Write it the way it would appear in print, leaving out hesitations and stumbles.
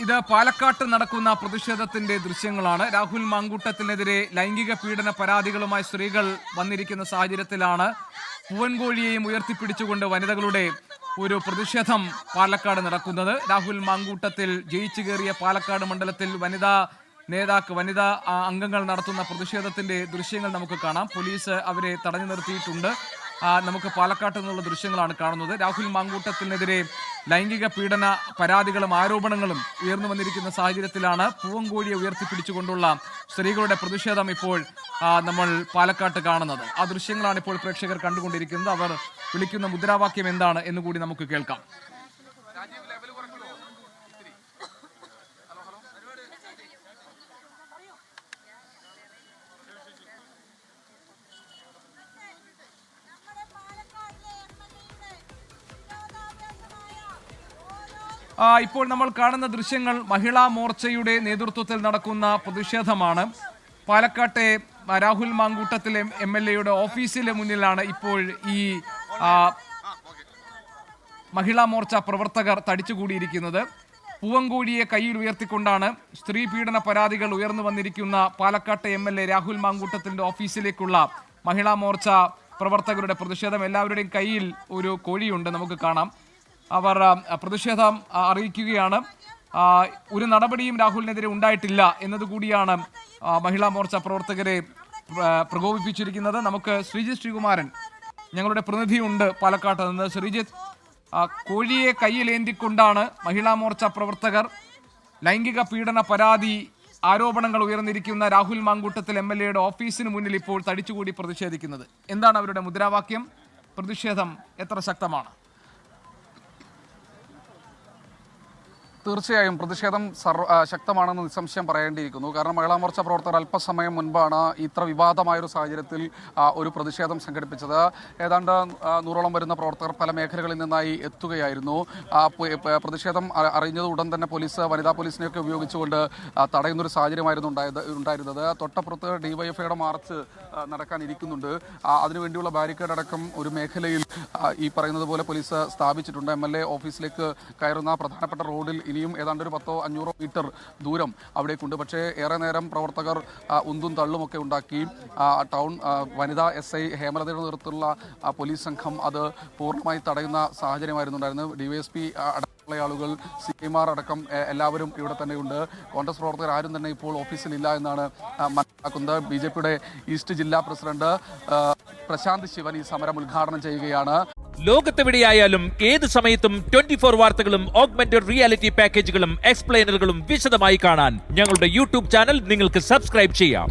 ഇത് പാലക്കാട്ട് നടക്കുന്ന പ്രതിഷേധത്തിന്റെ ദൃശ്യങ്ങളാണ്. രാഹുൽ മാങ്കൂട്ടത്തിനെതിരെ ലൈംഗിക പീഡന പരാതികളുമായി സ്ത്രീകൾ വന്നിരിക്കുന്ന സാഹചര്യത്തിലാണ് പൂവൻകോഴിയെയും ഉയർത്തിപ്പിടിച്ചുകൊണ്ട് വനിതകളുടെ ഒരു പ്രതിഷേധം പാലക്കാട് നടക്കുന്നത്. രാഹുൽ മാങ്കൂട്ടത്തിൽ ജയിച്ചു കയറിയ പാലക്കാട് മണ്ഡലത്തിൽ വനിതാ അംഗങ്ങൾ നടത്തുന്ന പ്രതിഷേധത്തിന്റെ ദൃശ്യങ്ങൾ നമുക്ക് കാണാം. പോലീസ് അവരെ തടഞ്ഞു നിർത്തിയിട്ടുണ്ട്. നമുക്ക് പാലക്കാട്ട് നിന്നുള്ള ദൃശ്യങ്ങളാണ് കാണുന്നത്. രാഹുൽ മാങ്കൂട്ടത്തിനെതിരെ ലൈംഗിക പീഡന പരാതികളും ആരോപണങ്ങളും ഉയർന്നു വന്നിരിക്കുന്ന സാഹചര്യത്തിലാണ് പൂവൻകോഴിയെ ഉയർത്തിപ്പിടിച്ചുകൊണ്ടുള്ള സ്ത്രീകളുടെ പ്രതിഷേധം ഇപ്പോൾ നമ്മൾ പാലക്കാട്ട് കാണുന്നത്. ആ ദൃശ്യങ്ങളാണ് ഇപ്പോൾ പ്രേക്ഷകർ കണ്ടുകൊണ്ടിരിക്കുന്നത്. അവർ വിളിക്കുന്ന മുദ്രാവാക്യം എന്താണ് എന്ന് കൂടി നമുക്ക് കേൾക്കാം. ഇപ്പോൾ നമ്മൾ കാണുന്ന ദൃശ്യങ്ങൾ മഹിളാ മോർച്ചയുടെ നേതൃത്വത്തിൽ നടക്കുന്ന പ്രതിഷേധമാണ്. പാലക്കാട്ടെ രാഹുൽ മാങ്കൂട്ടത്തിലെ MLA ഓഫീസിലെ മുന്നിലാണ് ഇപ്പോൾ ഈ മഹിളാ മോർച്ച പ്രവർത്തകർ തടിച്ചുകൂടിയിരിക്കുന്നത്. പൂവൻകോഴിയെ കയ്യിൽ ഉയർത്തിക്കൊണ്ടാണ് സ്ത്രീ പീഡന പരാതികൾ ഉയർന്നു വന്നിരിക്കുന്ന പാലക്കാട്ടെ MLA രാഹുൽ മാങ്കൂട്ടത്തിന്റെ ഓഫീസിലേക്കുള്ള മഹിളാ മോർച്ച പ്രവർത്തകരുടെ പ്രതിഷേധം. എല്ലാവരുടെയും കയ്യിൽ ഒരു കോഴിയുണ്ട്, നമുക്ക് കാണാം. അവർ പ്രതിഷേധം അറിയിക്കുകയാണ്. ഒരു നടപടിയും രാഹുലിനെതിരെ ഉണ്ടായിട്ടില്ല എന്നതുകൂടിയാണ് മഹിളാ മോർച്ച പ്രവർത്തകരെ പ്രകോപിപ്പിച്ചിരിക്കുന്നത്. നമുക്ക് ശ്രീജിത്ത് ശ്രീകുമാരൻ ഞങ്ങളുടെ പ്രതിനിധിയുണ്ട് പാലക്കാട്ട് നിന്ന്. ശ്രീജിത്ത്, കോഴിയെ കയ്യിലേന്തിക്കൊണ്ടാണ് മഹിളാ മോർച്ച പ്രവർത്തകർ ലൈംഗിക പീഡന പരാതി ആരോപണങ്ങൾ ഉയർന്നിരിക്കുന്ന രാഹുൽ മാങ്കൂട്ടത്തിൽ MLA ഓഫീസിന് മുന്നിൽ ഇപ്പോൾ തടിച്ചുകൂടി പ്രതിഷേധിക്കുന്നത്. എന്താണ് അവരുടെ മുദ്രാവാക്യം? പ്രതിഷേധം എത്ര ശക്തമാണ്? തീർച്ചയായും പ്രതിഷേധം ശക്തമാണെന്ന് നിസ്സംശയം പറയേണ്ടിയിരിക്കുന്നു. കാരണം മഹിളാ മോർച്ച പ്രവർത്തകർ അല്പസമയം മുൻപാണ് ഇത്ര വിവാദമായൊരു സാഹചര്യത്തിൽ ഒരു പ്രതിഷേധം സംഘടിപ്പിച്ചത്. ഏതാണ്ട് 100ഓളം വരുന്ന പ്രവർത്തകർ പല മേഖലകളിൽ നിന്നായി എത്തുകയായിരുന്നു. പ്രതിഷേധം അറിഞ്ഞത് ഉടൻ തന്നെ പോലീസ് വനിതാ പോലീസിനെയൊക്കെ ഉപയോഗിച്ചുകൊണ്ട് തടയുന്നൊരു സാഹചര്യമായിരുന്നു ഉണ്ടായിരുന്നത്. തൊട്ടപ്പുറത്ത് DYFIയുടെ മാർച്ച് നടക്കാനിരിക്കുന്നുണ്ട്. അതിനുവേണ്ടിയുള്ള ബാരിക്കേഡ് അടക്കം ഒരു മേഖലയിൽ ഈ പറയുന്നത് പോലെ പോലീസ് സ്ഥാപിച്ചിട്ടുണ്ട്. MLA ഓഫീസിലേക്ക് കയറുന്ന പ്രധാനപ്പെട്ട റോഡിൽ ഇനിയും ഏതാണ്ട് ഒരു 100-500 മീറ്റർ ദൂരം അവിടേക്കുണ്ട്. പക്ഷേ ഏറെ നേരം പ്രവർത്തകർ ഉന്തും തള്ളുമൊക്കെ ഉണ്ടാക്കി. ടൗൺ വനിതാ SI ഹേമലതയുടെ നേതൃത്വത്തിലുള്ള പോലീസ് സംഘം അത് പൂർണ്ണമായി തടയുന്ന സാഹചര്യമായിരുന്നു ഉണ്ടായിരുന്നത്. DYSP അടക്കമുള്ള ആളുകൾ, CMR അടക്കം എല്ലാവരും ഇവിടെ തന്നെയുണ്ട്. കോൺഗ്രസ് പ്രവർത്തകർ ആരും തന്നെ ഇപ്പോൾ ഓഫീസിലില്ല എന്നാണ് മനസ്സിലാക്കുന്നത്. BJPയുടെ ഈസ്റ്റ് ജില്ലാ പ്രസിഡന്റ് പ്രശാന്ത് ശിവൻ ഈ സമരം ഉദ്ഘാടനം ചെയ്യുകയാണ്. ലോകത്തെവിടെയായാലും ഏത് സമയത്തും 24 വാർത്തകളും ഓഗ്മെന്റഡ് റിയാലിറ്റി പാക്കേജുകളും എക്സ്പ്ലെയിനറുകളും വിശദമായി കാണാൻ ഞങ്ങളുടെ YouTube ചാനൽ നിങ്ങൾക്ക് സബ്സ്ക്രൈബ് ചെയ്യാം.